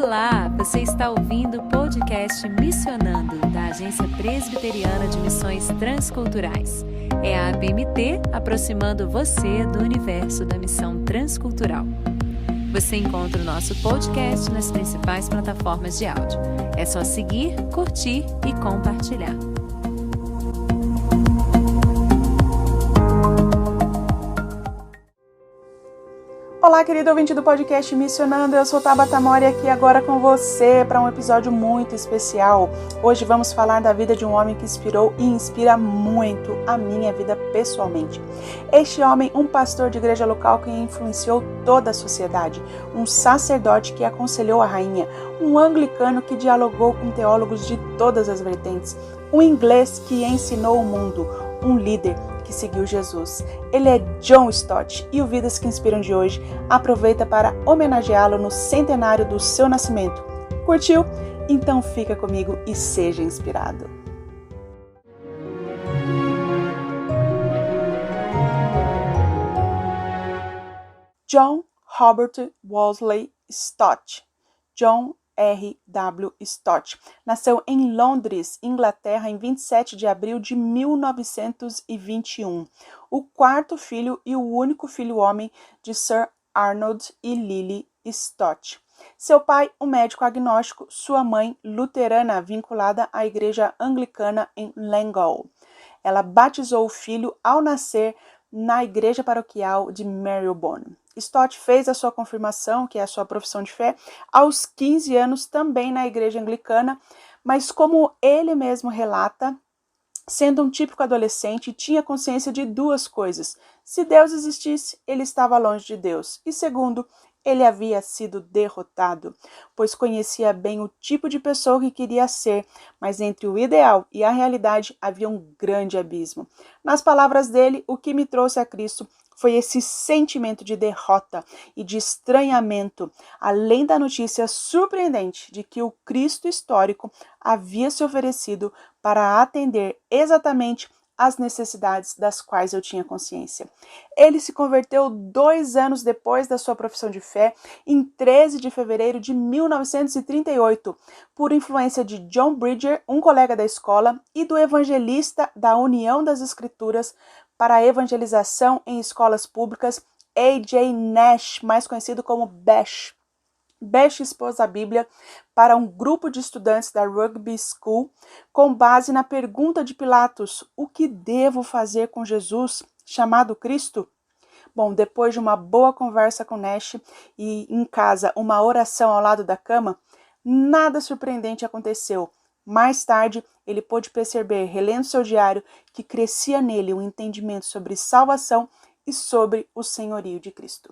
Olá, você está ouvindo o podcast Missionando, da Agência Presbiteriana de Missões Transculturais. É a APMT aproximando você do universo da missão transcultural. Você encontra o nosso podcast nas principais plataformas de áudio. É só seguir, curtir e compartilhar. Olá, querido ouvinte do podcast Missionando, eu sou Tabata Mori aqui agora com você para um episódio muito especial. Hoje vamos falar da vida de um homem que inspirou e inspira muito a minha vida pessoalmente. Este homem, um pastor de igreja local que influenciou toda a sociedade, um sacerdote que aconselhou a rainha, um anglicano que dialogou com teólogos de todas as vertentes, um inglês que ensinou o mundo, um líder que seguiu Jesus. Ele é John Stott e o Vidas que Inspiram de hoje aproveita para homenageá-lo no centenário do seu nascimento. Curtiu? Então fica comigo e seja inspirado. John Robert Wolseley Stott. John R.W. Stott. Nasceu em Londres, Inglaterra, em 27 de abril de 1921. O quarto filho e o único filho homem de Sir Arnold e Lily Stott. Seu pai, um médico agnóstico, sua mãe, luterana, vinculada à igreja anglicana em Langall. Ela batizou o filho ao nascer na igreja paroquial de Marylebone. Stott fez a sua confirmação, que é a sua profissão de fé, aos 15 anos também na igreja anglicana, mas como ele mesmo relata, sendo um típico adolescente, tinha consciência de duas coisas. Se Deus existisse, ele estava longe de Deus. E segundo, ele havia sido derrotado, pois conhecia bem o tipo de pessoa que queria ser, mas entre o ideal e a realidade havia um grande abismo. Nas palavras dele, o que me trouxe a Cristo foi esse sentimento de derrota e de estranhamento, além da notícia surpreendente de que o Cristo histórico havia se oferecido para atender exatamente as necessidades das quais eu tinha consciência. Ele se converteu 2 anos depois da sua profissão de fé, em 13 de fevereiro de 1938, por influência de John Bridger, um colega da escola, e do evangelista da União das Escrituras para a evangelização em escolas públicas, A.J. Nash, mais conhecido como Bash. Bash expôs a Bíblia para um grupo de estudantes da Rugby School com base na pergunta de Pilatos: o que devo fazer com Jesus, chamado Cristo? Bom, depois de uma boa conversa com Nash e em casa uma oração ao lado da cama, nada surpreendente aconteceu. Mais tarde, ele pôde perceber, relendo seu diário, que crescia nele um entendimento sobre salvação e sobre o senhorio de Cristo.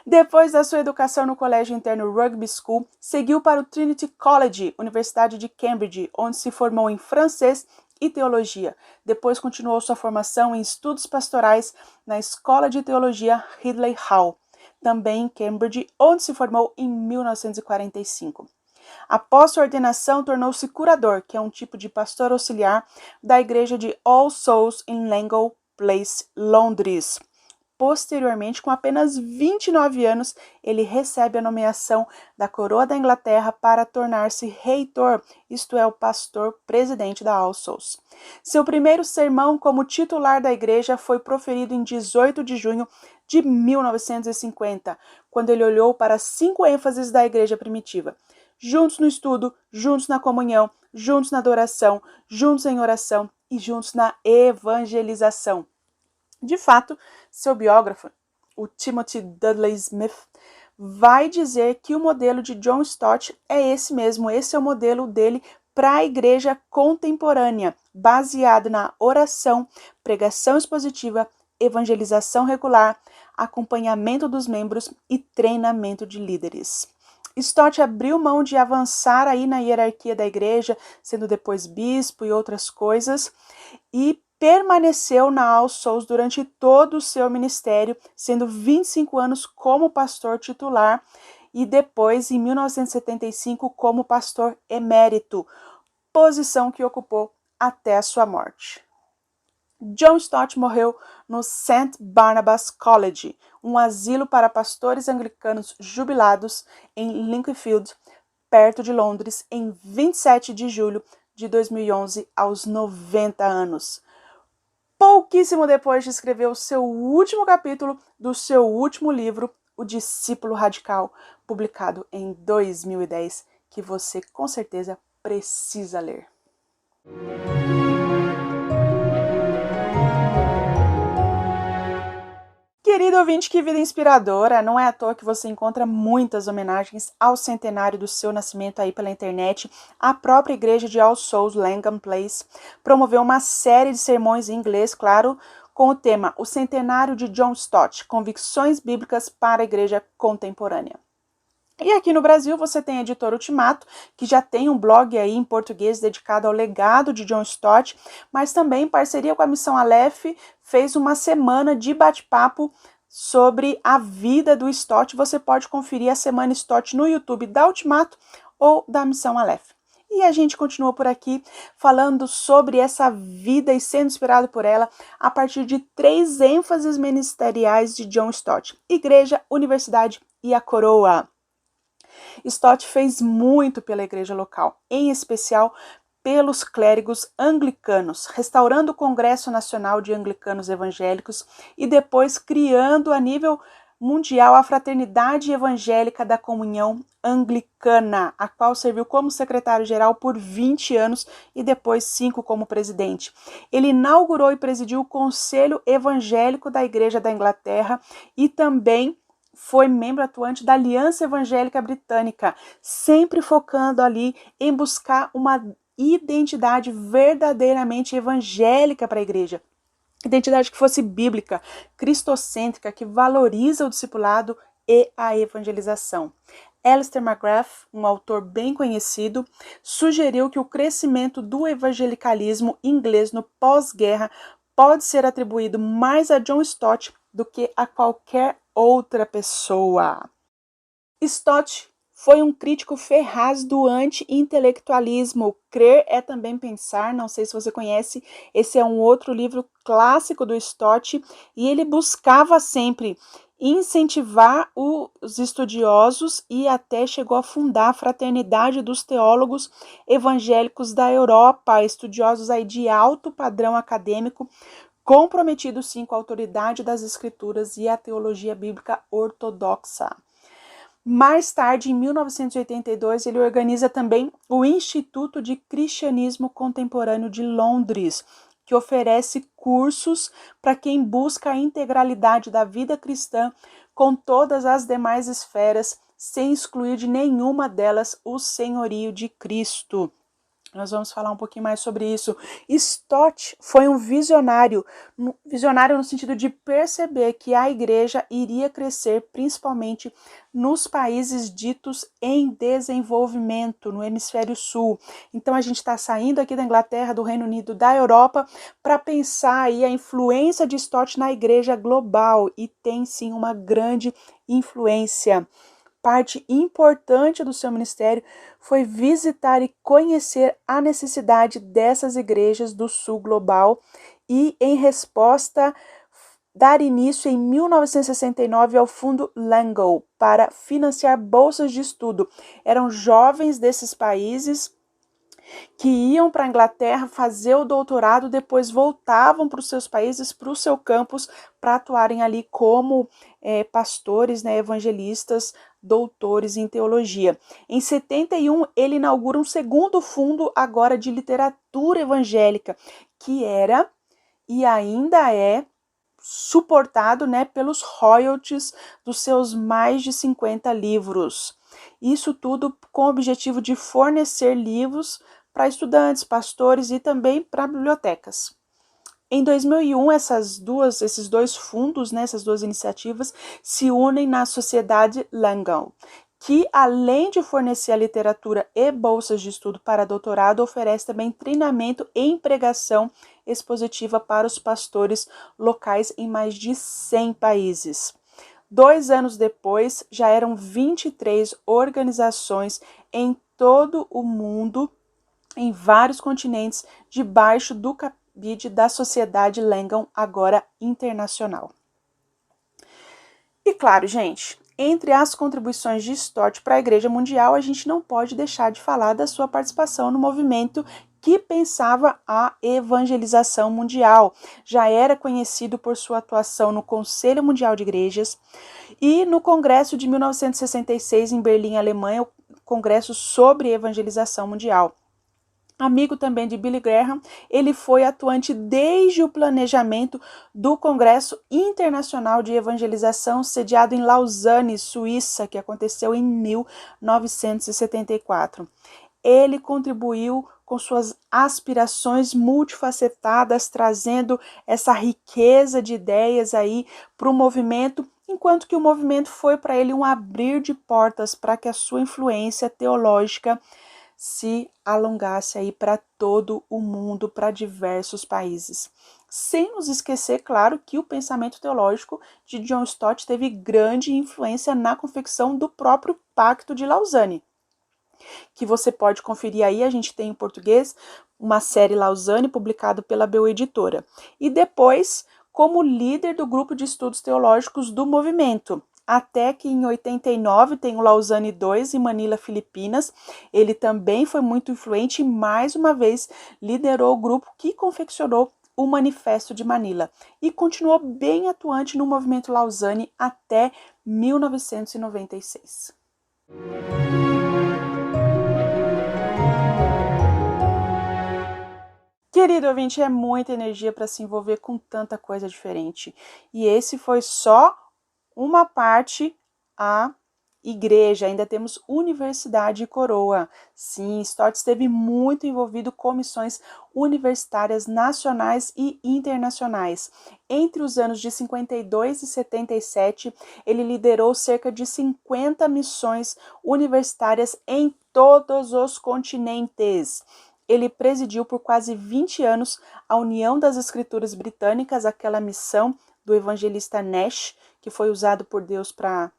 Depois da sua educação no colégio interno Rugby School, seguiu para o Trinity College, Universidade de Cambridge, onde se formou em francês e teologia. Depois continuou sua formação em estudos pastorais na Escola de Teologia Ridley Hall, também em Cambridge, onde se formou em 1945. Após sua ordenação, tornou-se curador, que é um tipo de pastor auxiliar da igreja de All Souls em Langall Place, Londres. Posteriormente, com apenas 29 anos, ele recebe a nomeação da Coroa da Inglaterra para tornar-se reitor, isto é, o pastor presidente da All Souls. Seu primeiro sermão como titular da igreja foi proferido em 18 de junho de 1950, quando ele olhou para 5 ênfases da igreja primitiva: juntos no estudo, juntos na comunhão, juntos na adoração, juntos em oração e juntos na evangelização. De fato, seu biógrafo, o Timothy Dudley Smith, vai dizer que o modelo de John Stott é esse mesmo, esse é o modelo dele para a igreja contemporânea, baseado na oração, pregação expositiva, evangelização regular, acompanhamento dos membros e treinamento de líderes. Stott abriu mão de avançar aí na hierarquia da igreja, sendo depois bispo e outras coisas, e permaneceu na All Souls durante todo o seu ministério, sendo 25 anos como pastor titular e depois, em 1975, como pastor emérito, posição que ocupou até a sua morte. John Stott morreu no St. Barnabas College, um asilo para pastores anglicanos jubilados em Lincolnfield, perto de Londres, em 27 de julho de 2011, aos 90 anos. Pouquíssimo depois de escrever o seu último capítulo do seu último livro, O Discípulo Radical, publicado em 2010, que você com certeza precisa ler. Querido ouvinte, que vida inspiradora! Não é à toa que você encontra muitas homenagens ao centenário do seu nascimento aí pela internet. A própria igreja de All Souls, Langham Place, promoveu uma série de sermões em inglês, claro, com o tema O Centenário de John Stott, Convicções Bíblicas para a Igreja Contemporânea. E aqui no Brasil você tem a Editora Ultimato, que já tem um blog aí em português dedicado ao legado de John Stott, mas também em parceria com a Missão Aleph fez uma semana de bate-papo sobre a vida do Stott. Você pode conferir a Semana Stott no YouTube da Ultimato ou da Missão Aleph. E a gente continua por aqui falando sobre essa vida e sendo inspirado por ela a partir de 3 ênfases ministeriais de John Stott: Igreja, Universidade e a Coroa. Stott fez muito pela igreja local, em especial pelos clérigos anglicanos, restaurando o Congresso Nacional de Anglicanos Evangélicos e depois criando a nível mundial a Fraternidade Evangélica da Comunhão Anglicana, a qual serviu como secretário-geral por 20 anos e depois 5 como presidente. Ele inaugurou e presidiu o Conselho Evangélico da Igreja da Inglaterra e também foi membro atuante da Aliança Evangélica Britânica, sempre focando ali em buscar uma identidade verdadeiramente evangélica para a igreja. Identidade que fosse bíblica, cristocêntrica, que valoriza o discipulado e a evangelização. Alistair McGrath, um autor bem conhecido, sugeriu que o crescimento do evangelicalismo inglês no pós-guerra pode ser atribuído mais a John Stott do que a qualquer outra pessoa. Stott foi um crítico ferraz do anti-intelectualismo. Crer é também pensar, não sei se você conhece, esse é um outro livro clássico do Stott, e ele buscava sempre incentivar os estudiosos e até chegou a fundar a Fraternidade dos Teólogos Evangélicos da Europa, estudiosos aí de alto padrão acadêmico, comprometidos sim com a autoridade das escrituras e a teologia bíblica ortodoxa. Mais tarde, em 1982, ele organiza também o Instituto de Cristianismo Contemporâneo de Londres, que oferece cursos para quem busca a integralidade da vida cristã com todas as demais esferas, sem excluir de nenhuma delas o senhorio de Cristo. Nós vamos falar um pouquinho mais sobre isso. Stott foi um visionário no sentido de perceber que a igreja iria crescer principalmente nos países ditos em desenvolvimento, no hemisfério sul. Então a gente está saindo aqui da Inglaterra, do Reino Unido, da Europa, para pensar aí a influência de Stott na igreja global, e tem sim uma grande influência. Parte importante do seu ministério foi visitar e conhecer a necessidade dessas igrejas do sul global e, em resposta, dar início em 1969 ao Fundo Langell para financiar bolsas de estudo. Eram jovens desses países que iam para a Inglaterra fazer o doutorado, depois voltavam para os seus países, para o seu campus, para atuarem ali como pastores, evangelistas, doutores em teologia. Em 71, ele inaugura um segundo fundo agora de literatura evangélica, que era e ainda é suportado pelos royalties dos seus mais de 50 livros. Isso tudo com o objetivo de fornecer livros para estudantes, pastores e também para bibliotecas. Em 2001, esses dois fundos, essas duas iniciativas, se unem na Sociedade Langell, que, além de fornecer a literatura e bolsas de estudo para doutorado, oferece também treinamento em pregação expositiva para os pastores locais em mais de 100 países. 2 anos depois, já eram 23 organizações em todo o mundo, em vários continentes, debaixo do BID da Sociedade Langham, agora internacional. E claro, gente, entre as contribuições de Stott para a Igreja Mundial, a gente não pode deixar de falar da sua participação no movimento que pensava a evangelização mundial. Já era conhecido por sua atuação no Conselho Mundial de Igrejas e no Congresso de 1966 em Berlim, Alemanha, o Congresso sobre Evangelização Mundial. Amigo também de Billy Graham, ele foi atuante desde o planejamento do Congresso Internacional de Evangelização, sediado em Lausanne, Suíça, que aconteceu em 1974. Ele contribuiu com suas aspirações multifacetadas, trazendo essa riqueza de ideias aí para o movimento, enquanto que o movimento foi para ele um abrir de portas para que a sua influência teológica se alongasse aí para todo o mundo, para diversos países. Sem nos esquecer, claro, que o pensamento teológico de John Stott teve grande influência na confecção do próprio Pacto de Lausanne, que você pode conferir aí, a gente tem em português uma série Lausanne, publicado pela Beu Editora. E depois, como líder do grupo de estudos teológicos do movimento, até que em 89 tem o Lausanne II em Manila, Filipinas. Ele também foi muito influente e mais uma vez liderou o grupo que confeccionou o Manifesto de Manila e continuou bem atuante no movimento Lausanne até 1996. Querido ouvinte, é muita energia para se envolver com tanta coisa diferente. E esse foi só uma parte a igreja, ainda temos universidade e coroa. Sim, Stott esteve muito envolvido com missões universitárias nacionais e internacionais. Entre os anos de 52 e 77, ele liderou cerca de 50 missões universitárias em todos os continentes. Ele presidiu por quase 20 anos a União das Escrituras Britânicas, aquela missão do evangelista Nash, que foi usado por Deus para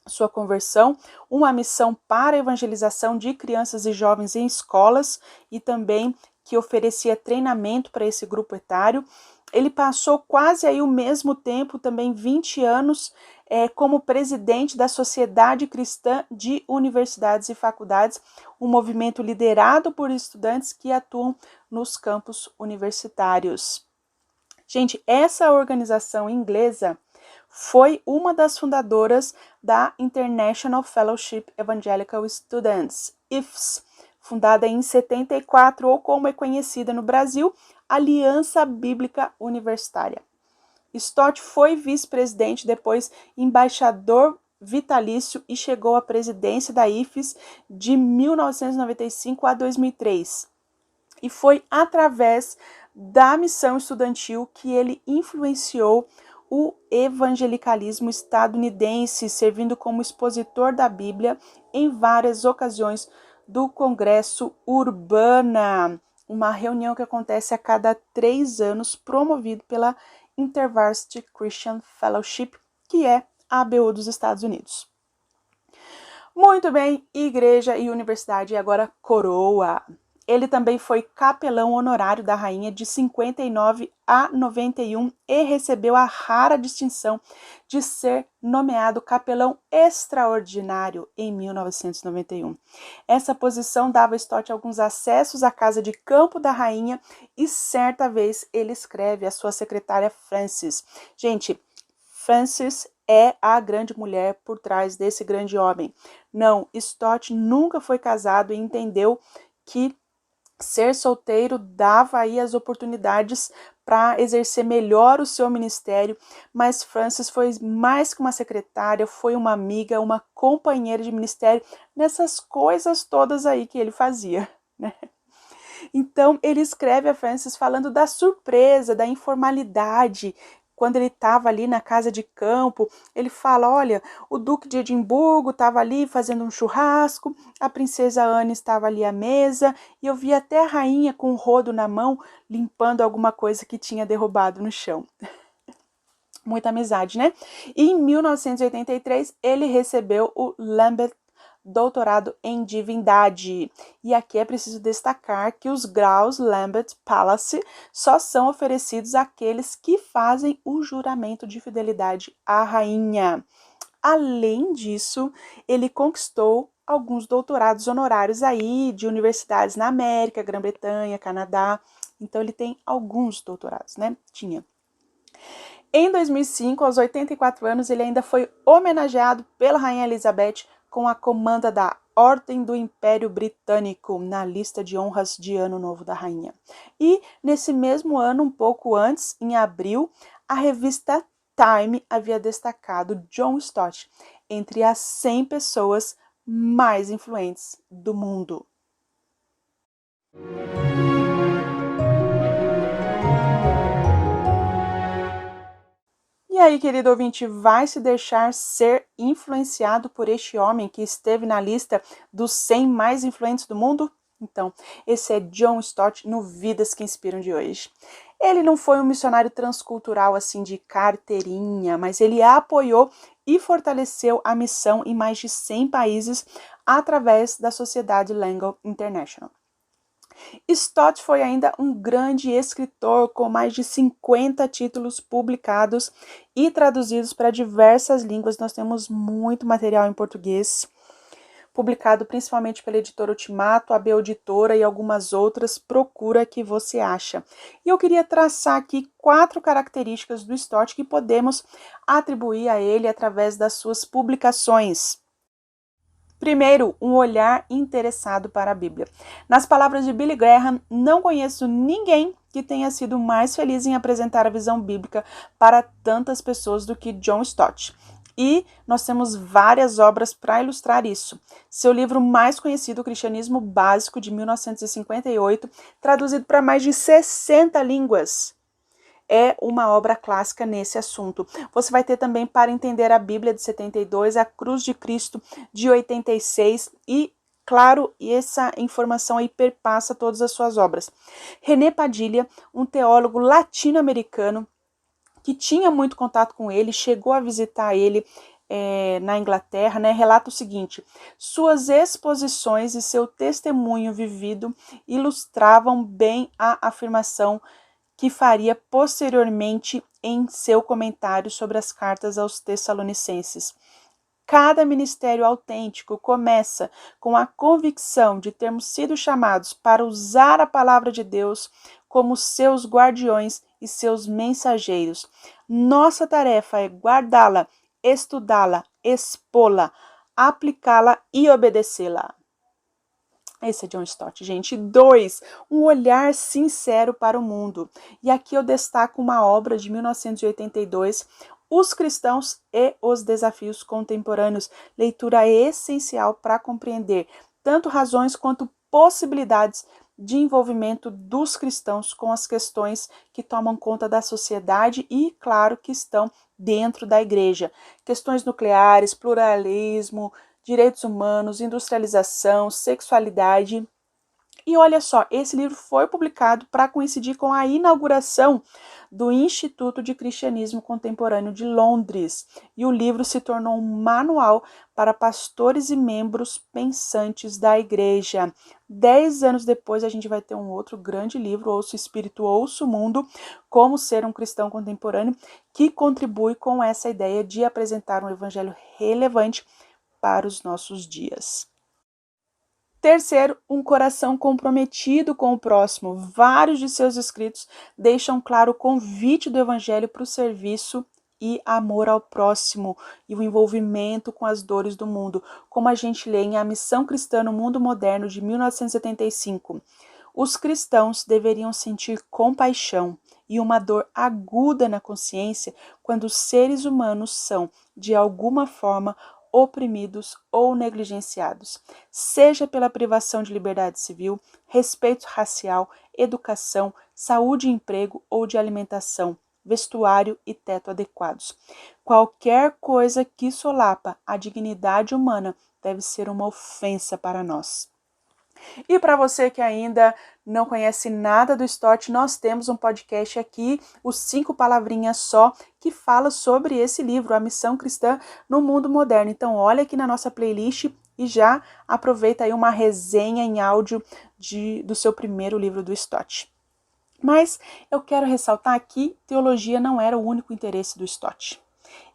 sua conversão, uma missão para a evangelização de crianças e jovens em escolas e também que oferecia treinamento para esse grupo etário. Ele passou quase aí o mesmo tempo, também 20 anos, como presidente da Sociedade Cristã de Universidades e Faculdades, um movimento liderado por estudantes que atuam nos campos universitários. Gente, essa organização inglesa foi uma das fundadoras da International Fellowship Evangelical Students, IFES, fundada em 74, ou como é conhecida no Brasil, Aliança Bíblica Universitária. Stott foi vice-presidente, depois embaixador vitalício e chegou à presidência da IFES de 1995 a 2003. E foi através da missão estudantil que ele influenciou o evangelicalismo estadunidense, servindo como expositor da Bíblia em várias ocasiões do Congresso Urbana, uma reunião que acontece a cada 3 anos, promovido pela InterVarsity Christian Fellowship, que é a ABU dos Estados Unidos. Muito bem, igreja e universidade, e agora coroa. Ele também foi capelão honorário da rainha de 59 a 91 e recebeu a rara distinção de ser nomeado capelão extraordinário em 1991. Essa posição dava a Stott alguns acessos à casa de campo da rainha e certa vez ele escreve à sua secretária Frances. Gente, Frances é a grande mulher por trás desse grande homem. Não, Stott nunca foi casado e entendeu que ser solteiro dava aí as oportunidades para exercer melhor o seu ministério, mas Frances foi mais que uma secretária, foi uma amiga, uma companheira de ministério nessas coisas todas aí que ele fazia, né? Então, ele escreve a Frances falando da surpresa, da informalidade. Quando ele estava ali na casa de campo, ele fala, olha, o Duque de Edimburgo estava ali fazendo um churrasco, a princesa Anne estava ali à mesa, e eu vi até a rainha com um rodo na mão, limpando alguma coisa que tinha derrubado no chão. Muita amizade, né? E em 1983, ele recebeu o Lambeth doutorado em divindade. E aqui é preciso destacar que os graus Lambeth Palace só são oferecidos àqueles que fazem o juramento de fidelidade à rainha. Além disso, ele conquistou alguns doutorados honorários aí de universidades na América, Grã-Bretanha, Canadá. Então, ele tem alguns doutorados, né? Tinha. Em 2005, aos 84 anos, ele ainda foi homenageado pela Rainha Elizabeth com a comanda da Ordem do Império Britânico na lista de honras de Ano Novo da Rainha. E, nesse mesmo ano, um pouco antes, em abril, a revista Time havia destacado John Stott entre as 100 pessoas mais influentes do mundo. E aí, querido ouvinte, vai se deixar ser influenciado por este homem que esteve na lista dos 100 mais influentes do mundo? Então, esse é John Stott no Vidas que Inspiram de hoje. Ele não foi um missionário transcultural assim de carteirinha, mas ele apoiou e fortaleceu a missão em mais de 100 países através da Sociedade Langel International. Stott foi ainda um grande escritor com mais de 50 títulos publicados e traduzidos para diversas línguas. Nós temos muito material em português, publicado principalmente pela editora Ultimato, AB Editora e algumas outras. Procura que você acha. E eu queria traçar aqui 4 características do Stott que podemos atribuir a ele através das suas publicações. Primeiro, um olhar interessado para a Bíblia. Nas palavras de Billy Graham, não conheço ninguém que tenha sido mais feliz em apresentar a visão bíblica para tantas pessoas do que John Stott. E nós temos várias obras para ilustrar isso. Seu livro mais conhecido, O Cristianismo Básico, de 1958, traduzido para mais de 60 línguas. É uma obra clássica nesse assunto. Você vai ter também Para Entender a Bíblia, de 72, A Cruz de Cristo, de 86, e, claro, essa informação aí perpassa todas as suas obras. René Padilha, um teólogo latino-americano que tinha muito contato com ele, chegou a visitar ele na Inglaterra, né? Relata o seguinte: suas exposições e seu testemunho vivido ilustravam bem a afirmação que faria posteriormente em seu comentário sobre as cartas aos Tessalonicenses. Cada ministério autêntico começa com a convicção de termos sido chamados para usar a palavra de Deus como seus guardiões e seus mensageiros. Nossa tarefa é guardá-la, estudá-la, expô-la, aplicá-la e obedecê-la. Esse é John Stott, gente. 2, um olhar sincero para o mundo. E aqui eu destaco uma obra de 1982, Os Cristãos e os Desafios Contemporâneos. Leitura essencial para compreender tanto razões quanto possibilidades de envolvimento dos cristãos com as questões que tomam conta da sociedade e, claro, que estão dentro da igreja. Questões nucleares, pluralismo, direitos humanos, industrialização, sexualidade. E olha só, esse livro foi publicado para coincidir com a inauguração do Instituto de Cristianismo Contemporâneo de Londres. E o livro se tornou um manual para pastores e membros pensantes da igreja. 10 anos depois, a gente vai ter um outro grande livro, Ouça o Espírito, Ouça o Mundo, Como Ser um Cristão Contemporâneo, que contribui com essa ideia de apresentar um evangelho relevante para os nossos dias. Terceiro, um coração comprometido com o próximo. Vários de seus escritos deixam claro o convite do evangelho para o serviço e amor ao próximo e o envolvimento com as dores do mundo, como a gente lê em A Missão Cristã no Mundo Moderno, de 1975. Os cristãos deveriam sentir compaixão e uma dor aguda na consciência quando os seres humanos são, de alguma forma, oprimidos ou negligenciados, seja pela privação de liberdade civil, respeito racial, educação, saúde e emprego ou de alimentação, vestuário e teto adequados. Qualquer coisa que solapa a dignidade humana deve ser uma ofensa para nós. E para você que ainda não conhece nada do Stott, nós temos um podcast aqui, os 5 palavrinhas só, que fala sobre esse livro, A Missão Cristã no Mundo Moderno. Então olha aqui na nossa playlist e já aproveita aí uma resenha em áudio do seu primeiro livro do Stott. Mas eu quero ressaltar que teologia não era o único interesse do Stott.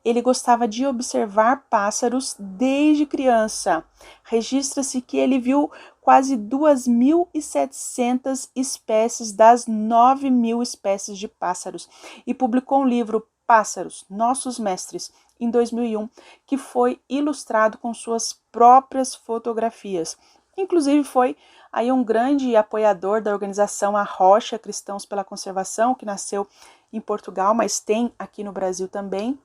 Ele gostava de observar pássaros desde criança. Registra-se que ele viu quase 2.700 espécies das 9.000 espécies de pássaros e publicou um livro, Pássaros, Nossos Mestres, em 2001, que foi ilustrado com suas próprias fotografias. Inclusive foi aí um grande apoiador da organização A Rocha Cristãos pela Conservação, que nasceu em Portugal, mas tem aqui no Brasil também.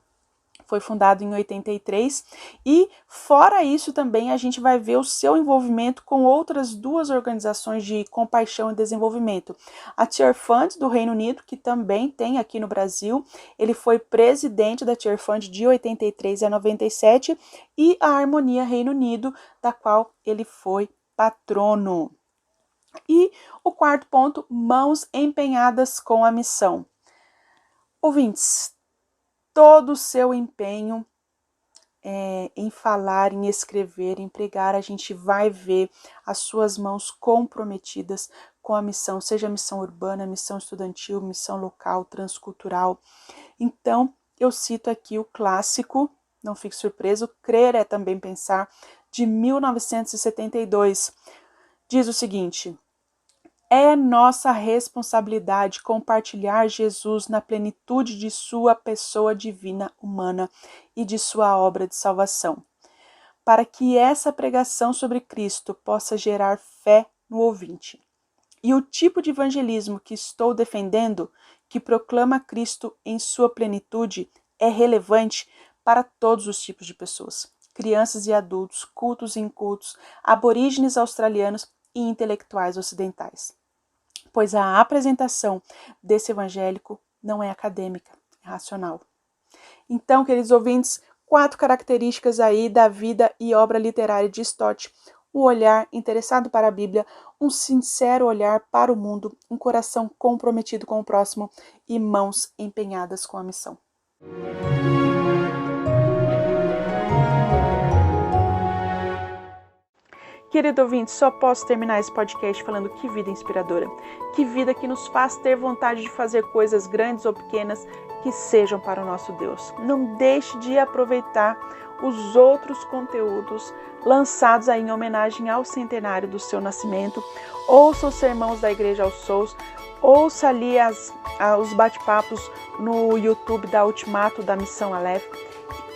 Foi fundado em 83 e, fora isso, também a gente vai ver o seu envolvimento com outras duas organizações de compaixão e desenvolvimento. A Tear Fund do Reino Unido, que também tem aqui no Brasil, ele foi presidente da Tear Fund de 83 a 97, e a Harmonia Reino Unido, da qual ele foi patrono. E o quarto ponto, mãos empenhadas com a missão. Ouvintes, todo o seu empenho em falar, em escrever, em pregar, a gente vai ver as suas mãos comprometidas com a missão, seja a missão urbana, missão estudantil, missão local, transcultural. Então, eu cito aqui o clássico, não fique surpreso, Crer é Também Pensar, de 1972. Diz o seguinte: é nossa responsabilidade compartilhar Jesus na plenitude de sua pessoa divina humana e de sua obra de salvação, para que essa pregação sobre Cristo possa gerar fé no ouvinte. E o tipo de evangelismo que estou defendendo, que proclama Cristo em sua plenitude, é relevante para todos os tipos de pessoas, crianças e adultos, cultos e incultos, aborígenes australianos e intelectuais ocidentais. Pois a apresentação desse evangélico não é acadêmica, é racional. Então, queridos ouvintes, 4 características aí da vida e obra literária de Stott: o olhar interessado para a Bíblia, um sincero olhar para o mundo, um coração comprometido com o próximo e mãos empenhadas com a missão. Querido ouvinte, só posso terminar esse podcast falando que vida inspiradora, que vida que nos faz ter vontade de fazer coisas grandes ou pequenas que sejam para o nosso Deus. Não deixe de aproveitar os outros conteúdos lançados aí em homenagem ao centenário do seu nascimento. Ouça os sermãos da Igreja aos Souls, ouça ali os bate-papos no YouTube da Ultimato da Missão Aleph.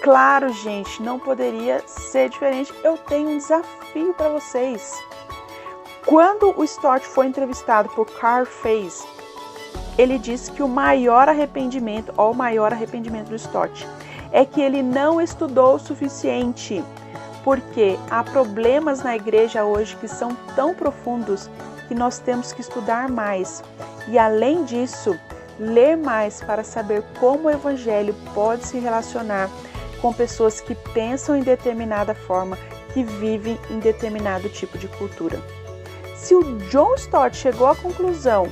Claro, gente, não poderia ser diferente. Eu tenho um desafio para vocês. Quando o Stott foi entrevistado por Carl Faz, ele disse que o maior arrependimento do Stott é que ele não estudou o suficiente, porque há problemas na igreja hoje que são tão profundos que nós temos que estudar mais. E além disso, ler mais para saber como o evangelho pode se relacionar com pessoas que pensam em determinada forma, que vivem em determinado tipo de cultura. Se o John Stott chegou à conclusão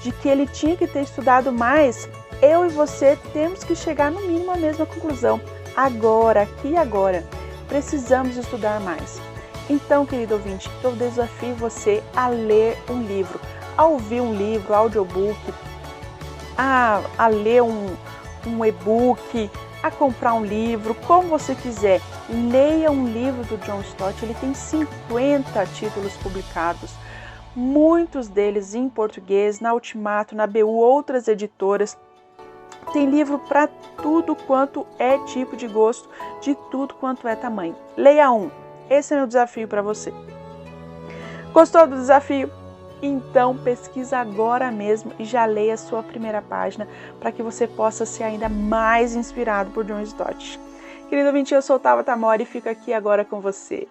de que ele tinha que ter estudado mais, eu e você temos que chegar no mínimo à mesma conclusão. Agora, aqui e agora, precisamos estudar mais. Então, querido ouvinte, eu desafio você a ler um livro, a ouvir um livro, audiobook, a ler um e-book, a comprar um livro, como você quiser. Leia um livro do John Stott, ele tem 50 títulos publicados, muitos deles em português, na Ultimato, na BU, outras editoras. Tem livro para tudo quanto é tipo de gosto, de tudo quanto é tamanho. Leia um. Esse é meu desafio para você. Gostou do desafio? Então pesquisa agora mesmo e já leia a sua primeira página para que você possa ser ainda mais inspirado por John Stott. Querido ouvinte, eu sou Tabata Mori e fico aqui agora com você.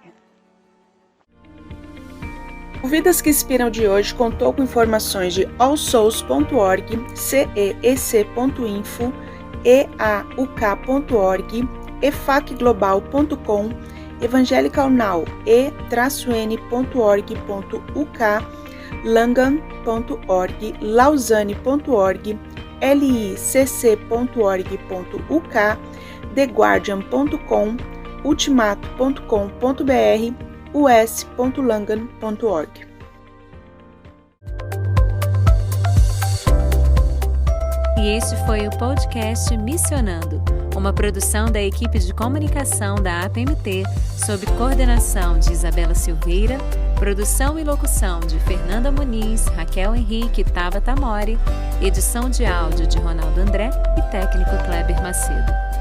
O Vidas que Inspiram de hoje contou com informações de allsouls.org, ceec.info, eauk.org, efacglobal.com, Evangelical Now, e-n.org.uk, langan.org, lausanne.org, licc.org.uk, theguardian.com, ultimato.com.br, us.langan.org. E este foi o podcast Missionando, uma produção da equipe de comunicação da APMT, sob coordenação de Isabela Silveira, produção e locução de Fernanda Muniz, Raquel Henrique e Tabata Mori, edição de áudio de Ronaldo André e técnico Kleber Macedo.